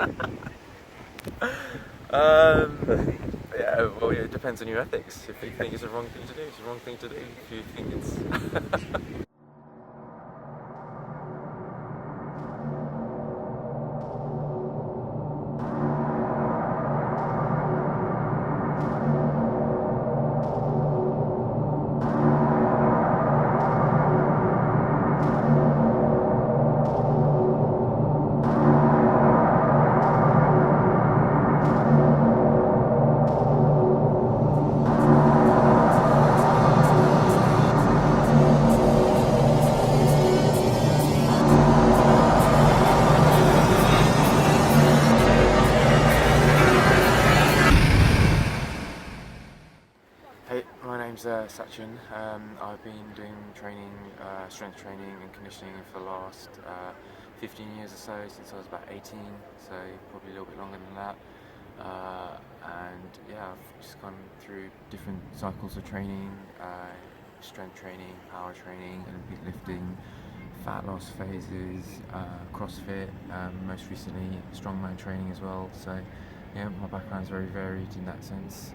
Yeah, well, it depends on your ethics. If you think it's the wrong thing to do, it's the wrong thing to do. If you think it's Hey, my name's Sachin. I've been doing training, strength training and conditioning for the last 15 years or so, since I was about 18, so probably a little bit longer than that. And yeah, I've just gone through different cycles of training, strength training, power training, Olympic lifting, fat loss phases, CrossFit, most recently strongman training as well. So yeah, my background's very varied in that sense.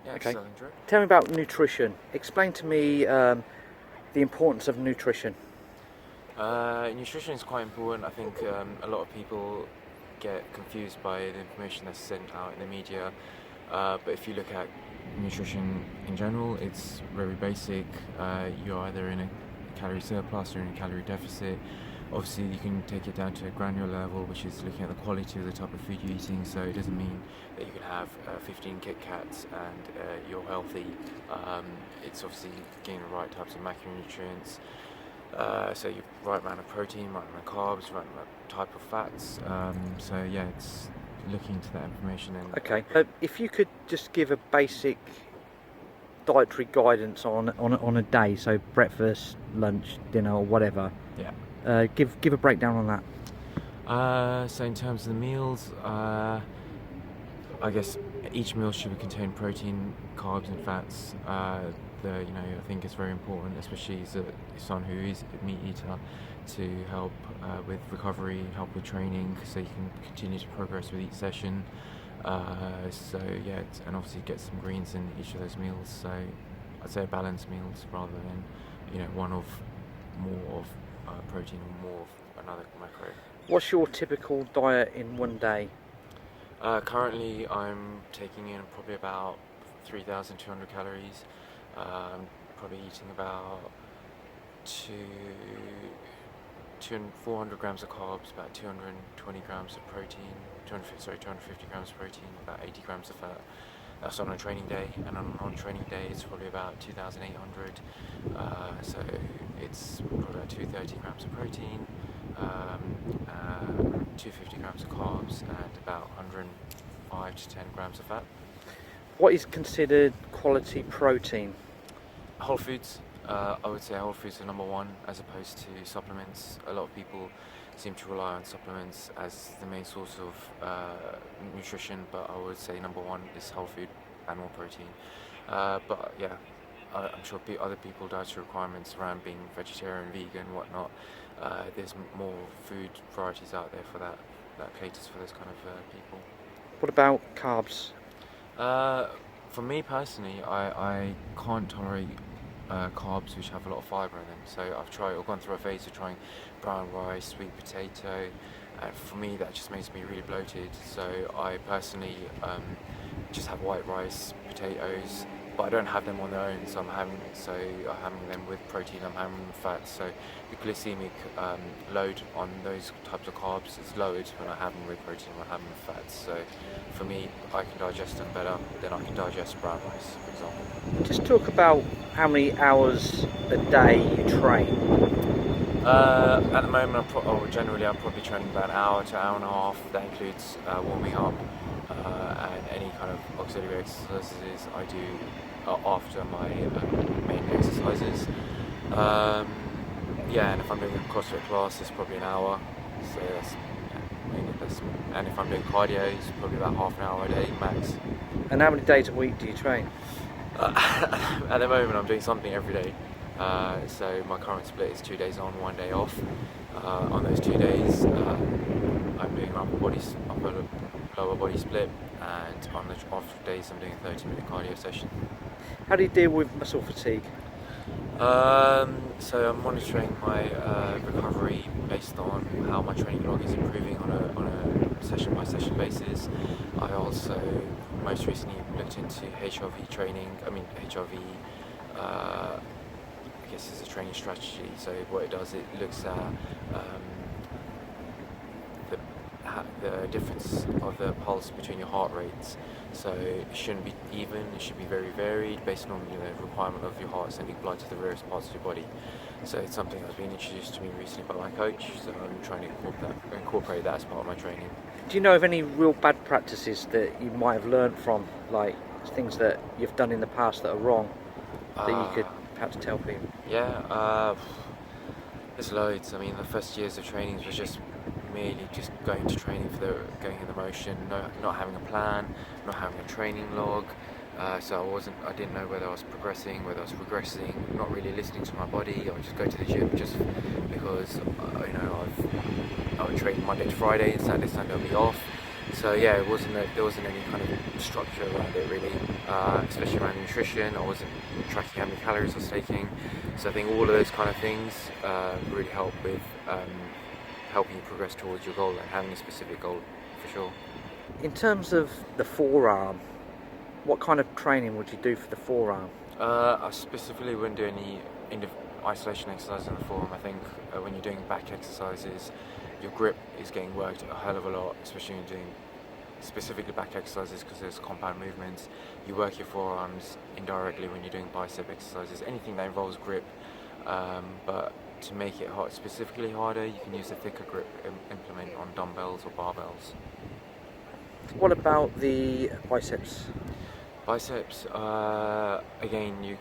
Yeah, Okay. so I enjoy it. Tell me about nutrition. Explain to me the importance of nutrition. Nutrition is quite important. I think a lot of people get confused by the information that's sent out in the media. But if you look at nutrition in general, it's very basic. You're either in a calorie surplus or in a calorie deficit. Obviously, you can take it down to a granular level, which is looking at the quality of the type of food you're eating. So it doesn't mean that you can have 15 Kit Kats and you're healthy. It's obviously getting the right types of macronutrients. So you right amount of protein, right amount of carbs, right amount of type of fats. So yeah, it's looking into that information. And Okay. If you could just give a basic dietary guidance on a day, so breakfast, lunch, dinner, or whatever. yeah. Give a breakdown on that. So in terms of the meals, I guess each meal should contain protein, carbs, and fats. I think it's very important, especially as someone who is a meat eater, to help with recovery, help with training, so you can continue to progress with each session. So yeah, and obviously get some greens in each of those meals. So I'd say balanced meals rather than one of more of protein or more of another macro. What's your typical diet in one day? Currently, I'm taking in probably about 3,200 calories. Probably eating about 400 grams of carbs, about 220 grams of protein, 250 grams of protein, about 80 grams of fat. That's on a training day, and on a non-training day it's probably about 2,800. So it's probably about 230 grams of protein, 250 grams of carbs, and about 105 to 10 grams of fat. What is considered quality protein? Whole foods. I would say whole foods are number one, as opposed to supplements. A lot of people seem to rely on supplements as the main source of nutrition, but I would say number one is whole food, animal protein. But yeah, I'm sure other people dietary requirements around being vegetarian, vegan, whatnot. There's more food varieties out there for that caters for those kind of people. What about carbs? For me personally, I can't tolerate carbs which have a lot of fibre in them. So I've gone through a phase of trying brown rice, sweet potato, and for me that just makes me really bloated. So I personally just have white rice, potatoes, but I don't have them on their own. So I'm having them with protein. I'm having them with fat. So the glycemic load on those types of carbs is lowered when I have them with protein. When I have them with fats. So for me, I can digest them better than I can digest brown rice, for example. Just talk about how many hours a day you train. At the moment, I'm probably training about an hour to an hour and a half. That includes warming up and any kind of auxiliary exercises I do after my main exercises. And if I'm doing a CrossFit class, it's probably an hour. So and if I'm doing cardio, it's probably about half an hour a day max. And how many days a week do you train? At the moment, I'm doing something every day. So my current split is 2 days on, 1 day off. On those 2 days, I'm doing lower body split, and on the off days I'm doing a 30-minute cardio session. How do you deal with muscle fatigue? So I'm monitoring my recovery based on how my training log is improving on a session by session basis. I also most recently looked into HRV training. HRV, I guess, is a training strategy. So what it does, it looks at the difference of the pulse between your heart rates. So it shouldn't be even, it should be very varied based on the requirement of your heart sending blood to the various parts of your body. So it's something that's been introduced to me recently by my coach, so I'm trying to incorporate that as part of my training. Do you know of any real bad practices that you might have learned from, like things that you've done in the past that are wrong, that you could perhaps tell people? Yeah, there's loads. The first years of trainings was just merely just going to training going in the motion, not having a plan, not having a training log. So I didn't know whether I was progressing, whether I was regressing, not really listening to my body. I would just go to the gym just because I would train Monday to Friday, and Saturday, Sunday I'll be off. So yeah, there wasn't any kind of structure around it really, especially around nutrition. I wasn't tracking how many calories I was taking. So I think all of those kind of things really help with helping you progress towards your goal and having a specific goal, for sure. In terms of the forearm, what kind of training would you do for the forearm? I specifically wouldn't do any isolation exercises in the forearm. I think when you're doing back exercises, your grip is getting worked a hell of a lot, especially when you're doing specifically back exercises because there's compound movements. You work your forearms indirectly when you're doing bicep exercises, anything that involves grip. But to make it specifically harder, you can use a thicker grip implement on dumbbells or barbells. What about the biceps? Biceps, again, you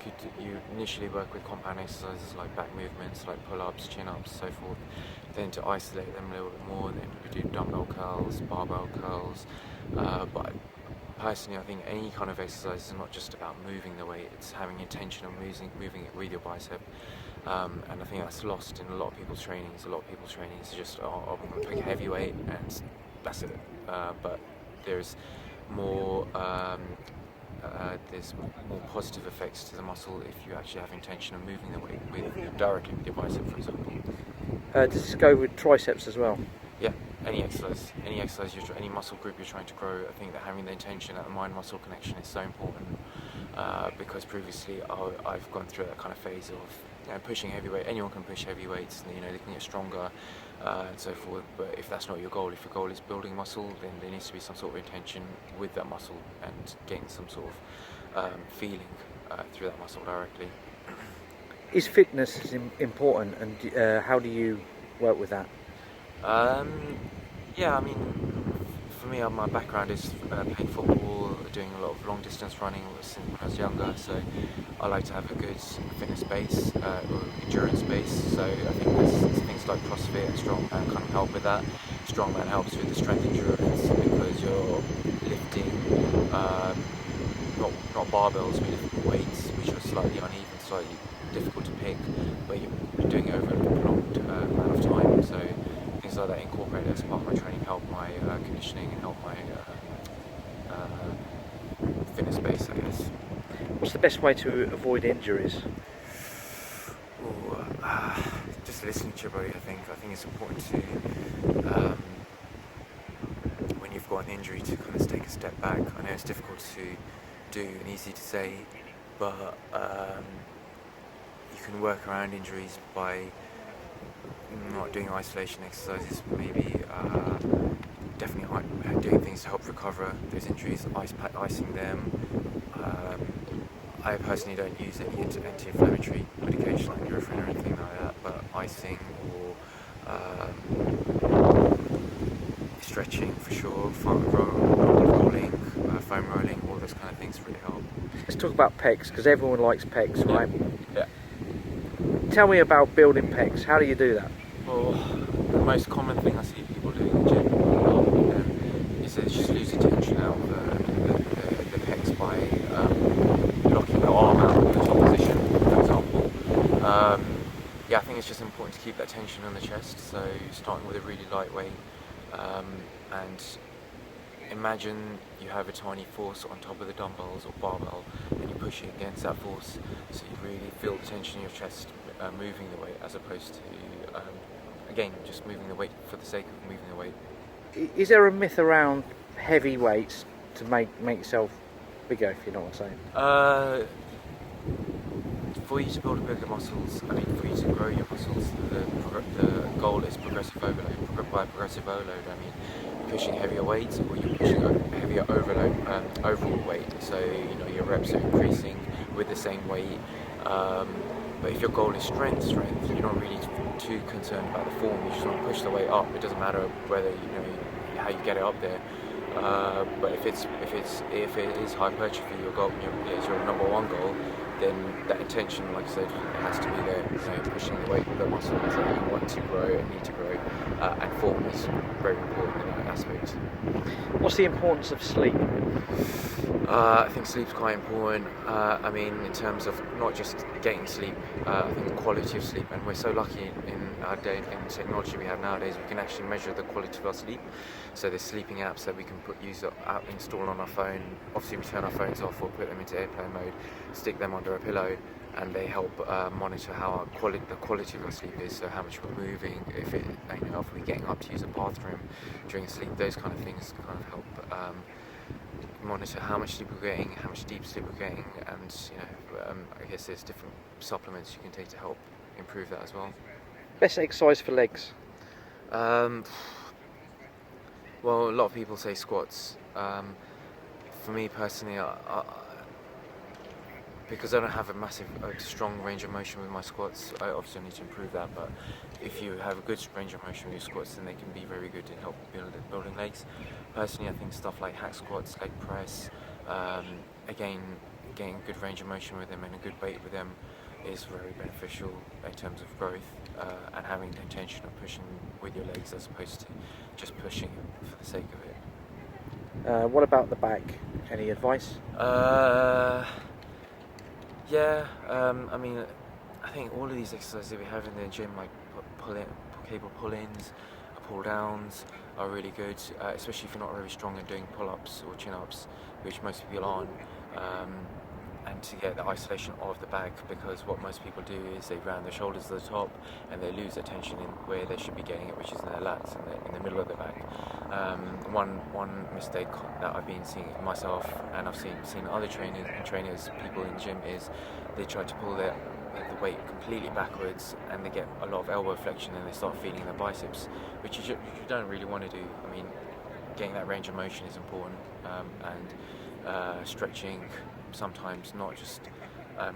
initially work with compound exercises like back movements, like pull-ups, chin-ups, so forth. Then to isolate them a little bit more, then you do dumbbell curls, barbell curls. But personally, I think any kind of exercise is not just about moving the weight; it's having intention of moving it with your bicep. And I think that's lost in a lot of people's trainings. A lot of people's trainings are just, I'm going to pick a heavy weight and that's it. But there's more positive effects to the muscle if you actually have intention of moving the weight directly with your bicep, for example. Does this go with triceps as well? Yeah, any exercise, any muscle group you're trying to grow, I think that having the intention, that the mind-muscle connection is so important. Because previously I've gone through that kind of phase of pushing heavyweight. Anyone can push heavy weights, and they can get stronger and so forth. But if that's not your goal, if your goal is building muscle, then there needs to be some sort of intention with that muscle and getting some sort of feeling through that muscle directly. Is fitness important, and how do you work with that? Yeah, for me, my background is playing football, doing a lot of long distance running since when I was younger, so I like to have a good fitness base, or endurance base. So I think there's things like CrossFit and Strongman kind of help with that. Strongman helps with the strength endurance because you're lifting not barbells, but lifting weights which are slightly uneven, slightly difficult to pick, but you're doing it over a prolonged amount of time. So things like that incorporated as part of my training help my conditioning and help my fitness base, I guess. What's the best way to avoid injuries? Just listening to your body, I think it's important to, when you've got an injury, to kind of take a step back. I know it's difficult to do and easy to say, but you can work around injuries by not doing isolation exercises, maybe definitely doing things to help recover those injuries, icing them. I personally don't use any anti-inflammatory medication like Nurofen or anything like that, but icing or stretching for sure, foam rolling, all those kind of things really help. Let's talk about pecs, because everyone likes pecs, right? Yeah. Tell me about building pecs. How do you do that? Well, the most common thing I see people doing in the gym is they just lose tension out of the pecs by locking the arm out in the top position, for example. I think it's just important to keep that tension on the chest, so starting with a really lightweight And imagine you have a tiny force on top of the dumbbells or barbell, and you're pushing against that force, so you really feel the tension in your chest moving the weight, as opposed to again just moving the weight for the sake of moving the weight. Is there a myth around heavy weights to make yourself bigger, if you know what I'm saying? For you to build bigger muscles, I mean, for you to grow your muscles, the goal is progressive overload. By progressive overload, I mean pushing heavier weights, or you're pushing a heavier overall weight. So your reps are increasing with the same weight. But if your goal is strength, you're not really too concerned about the form. You just want to push the weight up. It doesn't matter whether how you get it up there. But if it is hypertrophy, your goal is your number one goal, then that intention, like I said, has to be there. Pushing the weight of the muscles that you want to grow and need to grow, and form is very important in that aspect. What's the importance of sleep? I think sleep's quite important. I mean, in terms of not just getting sleep, I think the quality of sleep, and we're so lucky in our day in the technology we have nowadays, we can actually measure the quality of our sleep. So there's sleeping apps that we can install on our phone. Obviously, we turn our phones off or put them into airplane mode, stick them under a pillow, and they help monitor how the quality of our sleep is. So how much we're moving, if we're getting up to use a bathroom during sleep, those kind of things kind of help monitor how much sleep we're getting, how much deep sleep we're getting, and I guess there's different supplements you can take to help improve that as well. Best exercise for legs? Well, a lot of people say squats. For me personally, because I don't have a strong range of motion with my squats, I obviously need to improve that. But if you have a good range of motion with your squats, then they can be very good in help building legs. Personally, I think stuff like hack squats, leg press, again, getting good range of motion with them and a good weight with them is very beneficial in terms of growth, and having the intention of pushing with your legs as opposed to just pushing for the sake of it. What about the back? Any advice? Yeah, I mean, I think all of these exercises that we have in the gym, like cable pull-ins, pull-downs, are really good, especially if you're not very strong at doing pull-ups or chin-ups, which most people aren't, and to get the isolation of the back, because what most people do is they round their shoulders to the top and they lose their tension in where they should be getting it, which is in their lats, in the middle of the back. One mistake that I've been seeing myself, and I've seen other trainers, people in the gym, is they try to pull the weight completely backwards, and they get a lot of elbow flexion, and they start feeling their biceps, which you don't really want to do. I mean, getting that range of motion is important, and stretching sometimes, not just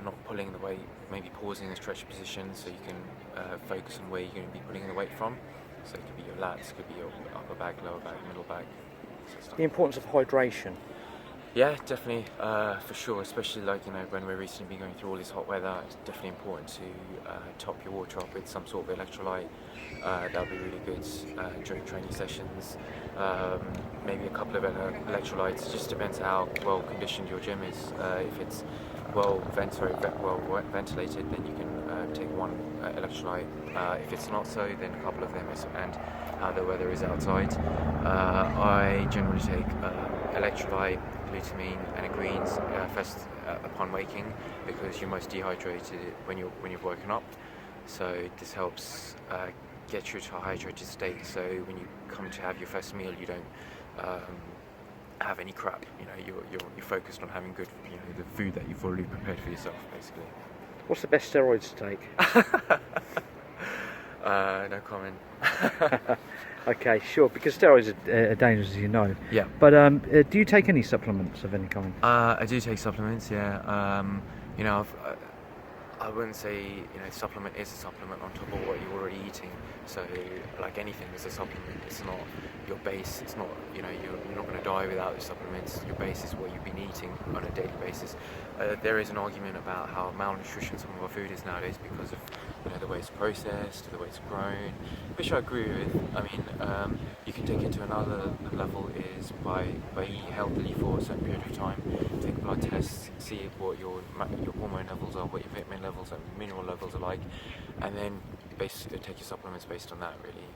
not pulling the weight, maybe pausing the stretch position so you can focus on where you're going to be pulling the weight from. So it could be your lats, it could be your upper back, lower back, middle back. The importance of hydration. Yeah, definitely, for sure, especially when we're recently been going through all this hot weather. It's definitely important to top your water up with some sort of electrolyte. That'll be really good during training sessions. Maybe a couple of electrolytes. It just depends how well conditioned your gym is. If it's well ventilated, then you can take one electrolyte. If it's not so, then a couple of them, and how the weather is outside. I generally take electrolyte, glutamine and greens first upon waking, because you're most dehydrated when you've woken up. So this helps get you to a hydrated state, so when you come to have your first meal, you don't have any crap. You're focused on having good, the food that you've already prepared for yourself, basically. What's the best steroids to take? No comment. Okay, sure, because steroids are dangerous, as you know. Yeah. But do you take any supplements of any kind? I do take supplements, yeah. I wouldn't say supplement is a supplement on top of what you're already eating. So like anything is a supplement. It's not your base. It's not you're not going to die without the supplements. Your base is what you've been eating on a daily basis. There is an argument about how malnutrition some of our food is nowadays because of the way it's processed, the way it's grown, which I agree with. I mean, you can take it to another level is by eating healthily for a certain period of time, take blood tests, see what your hormone levels are, what your vitamin levels and mineral levels are like, and then basically take your supplements based on that really.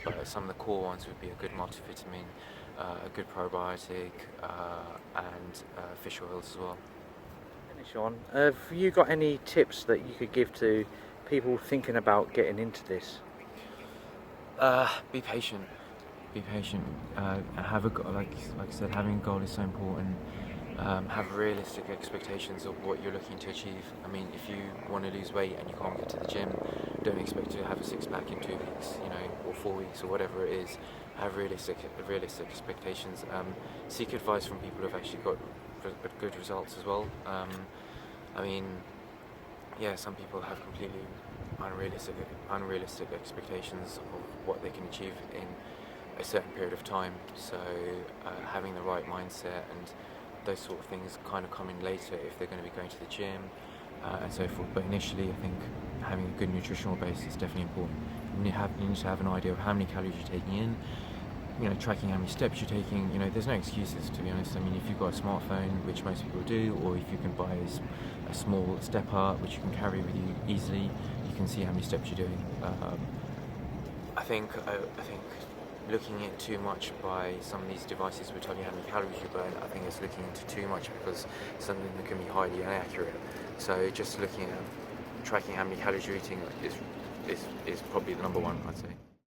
But some of the core ones would be a good multivitamin, a good probiotic, and fish oils as well. Finish on. Have you got any tips that you could give to people thinking about getting into this? Be patient. Be patient. Have a like I said, having a goal is so important. Have realistic expectations of what you're looking to achieve. I mean, if you want to lose weight and you can't get to the gym, don't expect to have a six-pack in 2 weeks, or 4 weeks, or whatever it is. Have realistic expectations. Seek advice from people who have actually got good results as well. I mean, yeah, some people have completely unrealistic expectations of what they can achieve in a certain period of time. So having the right mindset and those sort of things kind of come in later if they're going to be going to the gym and so forth. But initially, I think having a good nutritional base is definitely important. You need to have an idea of how many calories you're taking in. Tracking how many steps you're taking. There's no excuses, to be honest. I mean, if you've got a smartphone, which most people do, or if you can buy a small step art which you can carry with you easily, you can see how many steps you're doing. I think looking at too much by some of these devices will tell you how many calories you burn. I think it's looking into too much because something that can be highly inaccurate. So just looking at tracking how many calories you're eating is probably the number one, I'd say.